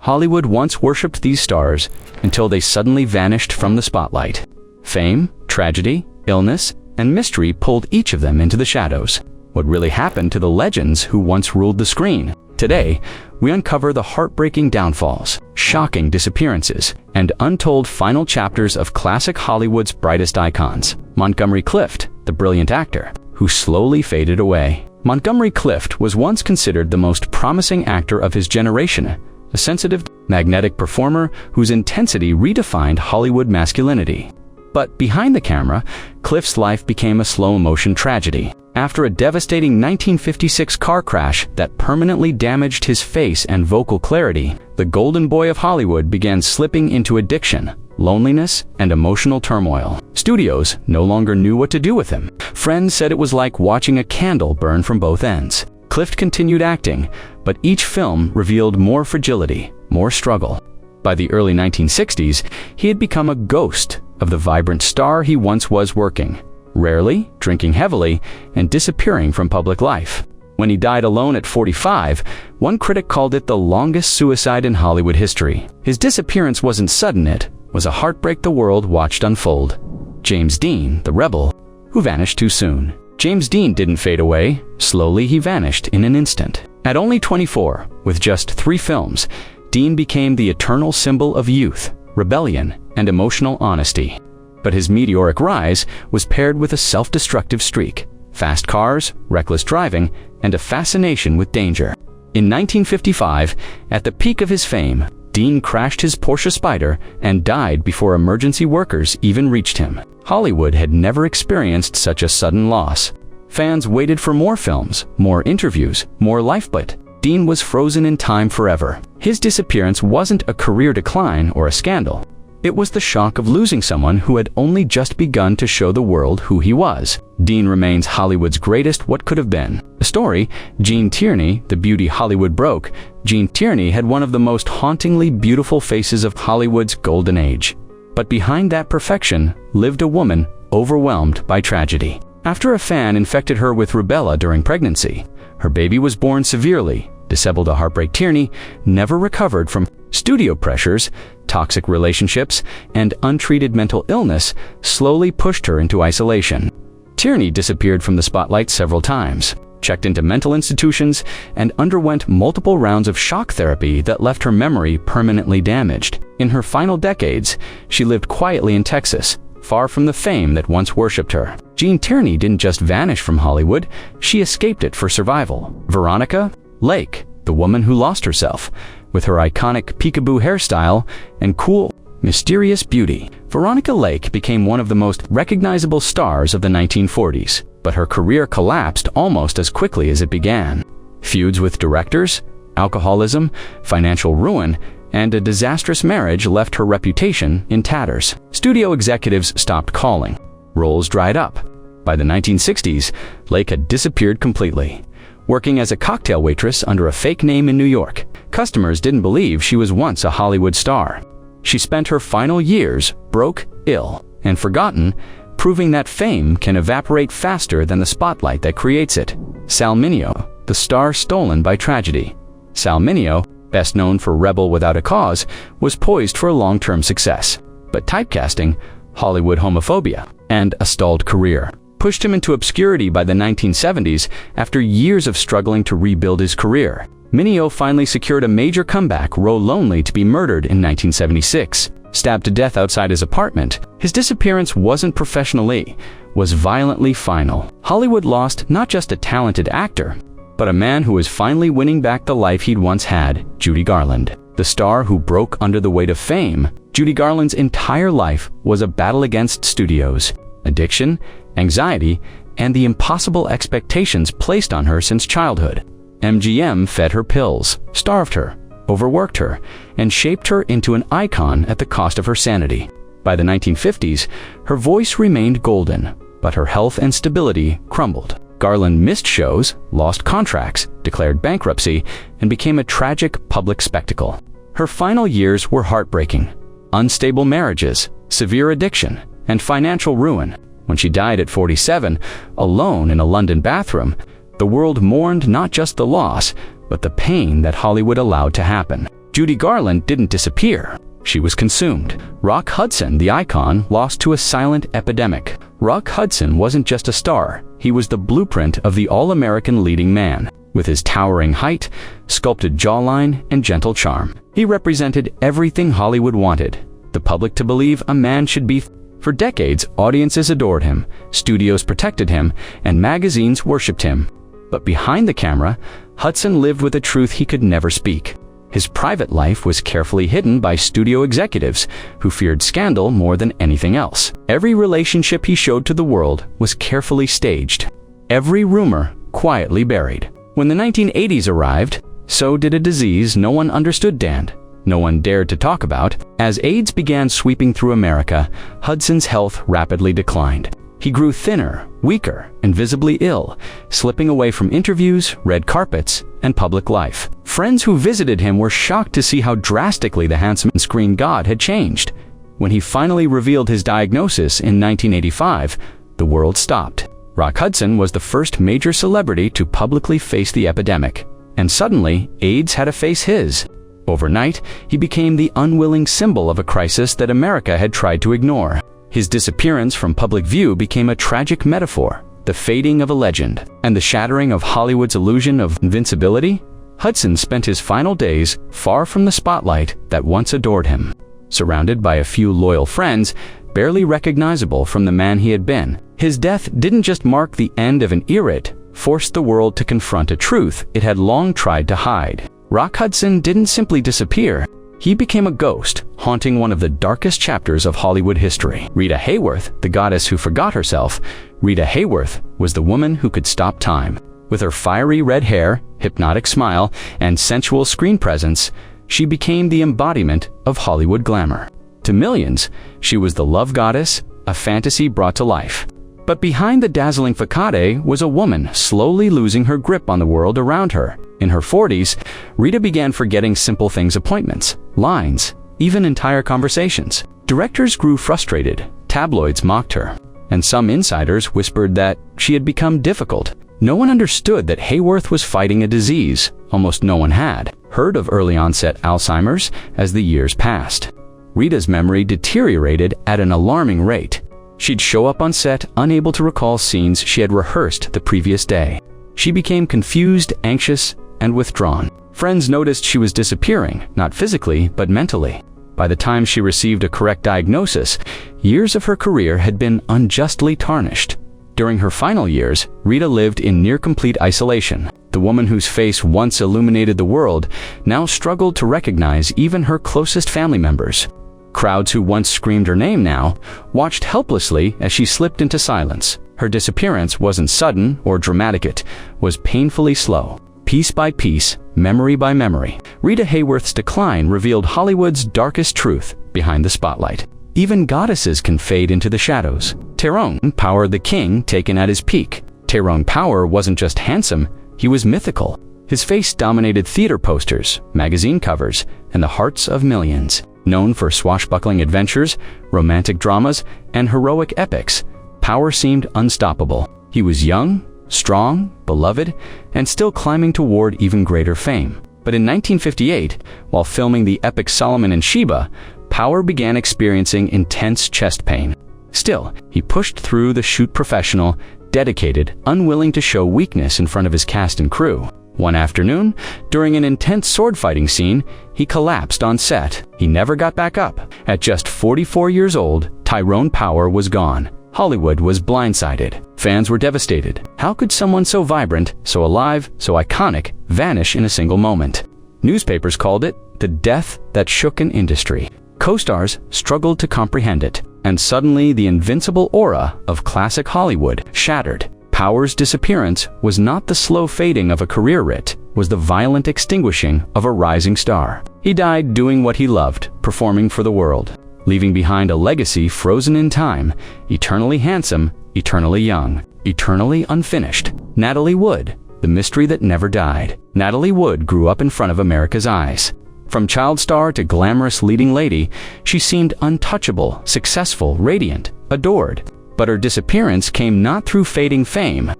Hollywood once worshipped these stars until they suddenly vanished from the spotlight. Fame, tragedy, illness, and mystery pulled each of them into the shadows. What really happened to the legends who once ruled the screen? Today, we uncover the heartbreaking downfalls, shocking disappearances, and untold final chapters of classic Hollywood's brightest icons. Montgomery Clift, the brilliant actor, who slowly faded away. Montgomery Clift was once considered the most promising actor of his generation, a sensitive, magnetic performer whose intensity redefined Hollywood masculinity. But behind the camera, Clift's life became a slow-motion tragedy. After a devastating 1956 car crash that permanently damaged his face and vocal clarity, the golden boy of Hollywood began slipping into addiction, loneliness, and emotional turmoil. Studios no longer knew what to do with him. Friends said it was like watching a candle burn from both ends. Clift continued acting, but each film revealed more fragility, more struggle. By the early 1960s, he had become a ghost of the vibrant star he once was working, rarely, drinking heavily, and disappearing from public life. When he died alone at 45, one critic called it the longest suicide in Hollywood history. His disappearance wasn't sudden, it was a heartbreak the world watched unfold. James Dean, the rebel, who vanished too soon. James Dean didn't fade away. Slowly he vanished in an instant. At only 24, with just 3 films, Dean became the eternal symbol of youth, rebellion, and emotional honesty. But his meteoric rise was paired with a self-destructive streak, fast cars, reckless driving, and a fascination with danger. In 1955, at the peak of his fame, Dean crashed his Porsche Spyder and died before emergency workers even reached him. Hollywood had never experienced such a sudden loss. Fans waited for more films, more interviews, more life, but Dean was frozen in time forever. His disappearance wasn't a career decline or a scandal. It was the shock of losing someone who had only just begun to show the world who he was. Dean remains Hollywood's greatest what could have been. A story, Gene Tierney, the beauty Hollywood broke. Gene Tierney had one of the most hauntingly beautiful faces of Hollywood's golden age. But behind that perfection lived a woman overwhelmed by tragedy. After a fan infected her with rubella during pregnancy, her baby was born severely disabled. A heartbreak Tierney never recovered from. Studio pressures, toxic relationships, and untreated mental illness slowly pushed her into isolation. Tierney disappeared from the spotlight several times, checked into mental institutions, and underwent multiple rounds of shock therapy that left her memory permanently damaged. In her final decades, she lived quietly in Texas, far from the fame that once worshipped her. Gene Tierney didn't just vanish from Hollywood, she escaped it for survival. Veronica Lake, the woman who lost herself, with her iconic peekaboo hairstyle and cool, mysterious beauty. Veronica Lake became one of the most recognizable stars of the 1940s, but her career collapsed almost as quickly as it began. Feuds with directors, alcoholism, financial ruin, and a disastrous marriage left her reputation in tatters. Studio executives stopped calling. Roles dried up. By the 1960s, Lake had disappeared completely. Working as a cocktail waitress under a fake name in New York, customers didn't believe she was once a Hollywood star. She spent her final years broke, ill, and forgotten, proving that fame can evaporate faster than the spotlight that creates it. Sal Mineo, the star stolen by tragedy. Sal Mineo, best known for Rebel Without a Cause, was poised for a long-term success. But typecasting, Hollywood homophobia, and a stalled career pushed him into obscurity. By the 1970s, after years of struggling to rebuild his career, Mineo finally secured a major comeback role, only to be murdered in 1976. Stabbed to death outside his apartment, his disappearance wasn't professionally, was violently final. Hollywood lost not just a talented actor, but a man who was finally winning back the life he'd once had. Judy Garland, the star who broke under the weight of fame. Judy Garland's entire life was a battle against studios, addiction, anxiety, and the impossible expectations placed on her since childhood. MGM fed her pills, starved her, overworked her, and shaped her into an icon at the cost of her sanity. By the 1950s, her voice remained golden, but her health and stability crumbled. Garland missed shows, lost contracts, declared bankruptcy, and became a tragic public spectacle. Her final years were heartbreaking. Unstable marriages, severe addiction, and financial ruin. When she died at 47, alone in a London bathroom, the world mourned not just the loss, but the pain that Hollywood allowed to happen. Judy Garland didn't disappear. She was consumed. Rock Hudson, the icon, lost to a silent epidemic. Rock Hudson wasn't just a star. He was the blueprint of the all-American leading man. With his towering height, sculpted jawline, and gentle charm, he represented everything Hollywood wanted the public to believe a man should be. For decades, audiences adored him, studios protected him, and magazines worshipped him. But behind the camera, Hudson lived with a truth he could never speak. His private life was carefully hidden by studio executives who feared scandal more than anything else. Every relationship he showed to the world was carefully staged. Every rumor quietly buried. When the 1980s arrived, so did a disease no one understood, no one dared to talk about. As AIDS began sweeping through America, Hudson's health rapidly declined. He grew thinner, weaker, and visibly ill, slipping away from interviews, red carpets, and public life. Friends who visited him were shocked to see how drastically the handsome screen god had changed. When he finally revealed his diagnosis in 1985, the world stopped. Rock Hudson was the first major celebrity to publicly face the epidemic, and suddenly, AIDS had to face his. Overnight, he became the unwilling symbol of a crisis that America had tried to ignore. His disappearance from public view became a tragic metaphor, the fading of a legend, and the shattering of Hollywood's illusion of invincibility. Hudson spent his final days far from the spotlight that once adored him. Surrounded by a few loyal friends, barely recognizable from the man he had been, his death didn't just mark the end of an era, it forced the world to confront a truth it had long tried to hide. Rock Hudson didn't simply disappear. He became a ghost, haunting one of the darkest chapters of Hollywood history. Rita Hayworth, the goddess who forgot herself, Rita Hayworth was the woman who could stop time. With her fiery red hair, hypnotic smile, and sensual screen presence, she became the embodiment of Hollywood glamour. To millions, she was the love goddess, a fantasy brought to life. But behind the dazzling facade was a woman slowly losing her grip on the world around her. In her 40s, Rita began forgetting simple things: appointments, lines, even entire conversations. Directors grew frustrated, tabloids mocked her, and some insiders whispered that she had become difficult. No one understood that Hayworth was fighting a disease almost no one had heard of: early-onset Alzheimer's. As the years passed, Rita's memory deteriorated at an alarming rate. She'd show up on set unable to recall scenes she had rehearsed the previous day. She became confused, anxious, and withdrawn. Friends noticed she was disappearing, not physically, but mentally. By the time she received a correct diagnosis, years of her career had been unjustly tarnished. During her final years, Rita lived in near-complete isolation. The woman whose face once illuminated the world now struggled to recognize even her closest family members. Crowds who once screamed her name now watched helplessly as she slipped into silence. Her disappearance wasn't sudden or dramatic, it was painfully slow. Piece by piece, memory by memory, Rita Hayworth's decline revealed Hollywood's darkest truth behind the spotlight. Even goddesses can fade into the shadows. Tyrone Power, the king, taken at his peak. Tyrone Power wasn't just handsome, he was mythical. His face dominated theater posters, magazine covers, and the hearts of millions. Known for swashbuckling adventures, romantic dramas, and heroic epics, Power seemed unstoppable. He was young, strong, beloved, and still climbing toward even greater fame. But in 1958, while filming the epic Solomon and Sheba, Power began experiencing intense chest pain. Still, he pushed through the shoot, professional, dedicated, unwilling to show weakness in front of his cast and crew. One afternoon, during an intense sword-fighting scene, he collapsed on set. He never got back up. At just 44 years old, Tyrone Power was gone. Hollywood was blindsided. Fans were devastated. How could someone so vibrant, so alive, so iconic, vanish in a single moment? Newspapers called it the death that shook an industry. Co-stars struggled to comprehend it. And suddenly, the invincible aura of classic Hollywood shattered. Power's disappearance was not the slow fading of a career, it was the violent extinguishing of a rising star. He died doing what he loved, performing for the world, leaving behind a legacy frozen in time, eternally handsome, eternally young, eternally unfinished. Natalie Wood, the mystery that never died. Natalie Wood grew up in front of America's eyes. From child star to glamorous leading lady, she seemed untouchable, successful, radiant, adored. But her disappearance came not through fading fame,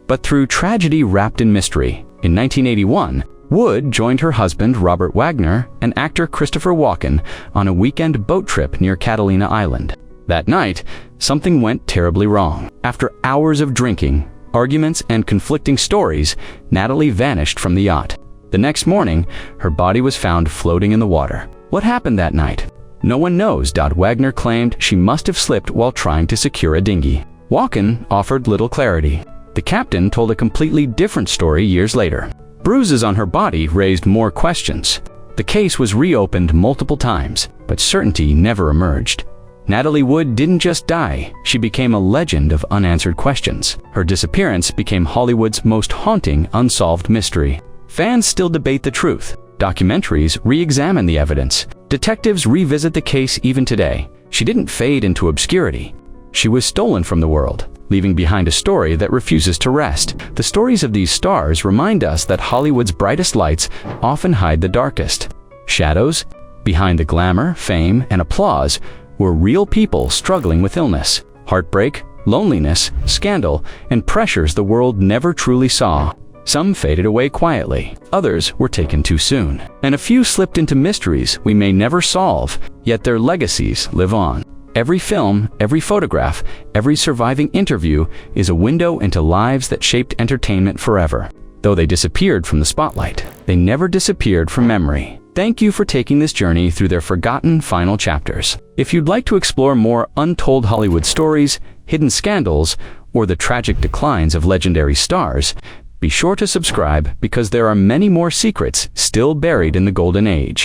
but through tragedy wrapped in mystery. In 1981, Wood joined her husband Robert Wagner and actor Christopher Walken on a weekend boat trip near Catalina Island. That night, something went terribly wrong. After hours of drinking, arguments, and conflicting stories, Natalie vanished from the yacht. The next morning, her body was found floating in the water. What happened that night? No one knows. Wagner claimed she must have slipped while trying to secure a dinghy. Walken offered little clarity. The captain told a completely different story years later. Bruises on her body raised more questions. The case was reopened multiple times, but certainty never emerged. Natalie Wood didn't just die, she became a legend of unanswered questions. Her disappearance became Hollywood's most haunting unsolved mystery. Fans still debate the truth. Documentaries re-examine the evidence. Detectives revisit the case even today. She didn't fade into obscurity. She was stolen from the world, leaving behind a story that refuses to rest. The stories of these stars remind us that Hollywood's brightest lights often hide the darkest. Shadows, behind the glamour, fame, and applause, were real people struggling with illness, heartbreak, loneliness, scandal, and pressures the world never truly saw. Some faded away quietly, others were taken too soon, and a few slipped into mysteries we may never solve, yet their legacies live on. Every film, every photograph, every surviving interview is a window into lives that shaped entertainment forever. Though they disappeared from the spotlight, they never disappeared from memory. Thank you for taking this journey through their forgotten final chapters. If you'd like to explore more untold Hollywood stories, hidden scandals, or the tragic declines of legendary stars, be sure to subscribe because there are many more secrets still buried in the golden age.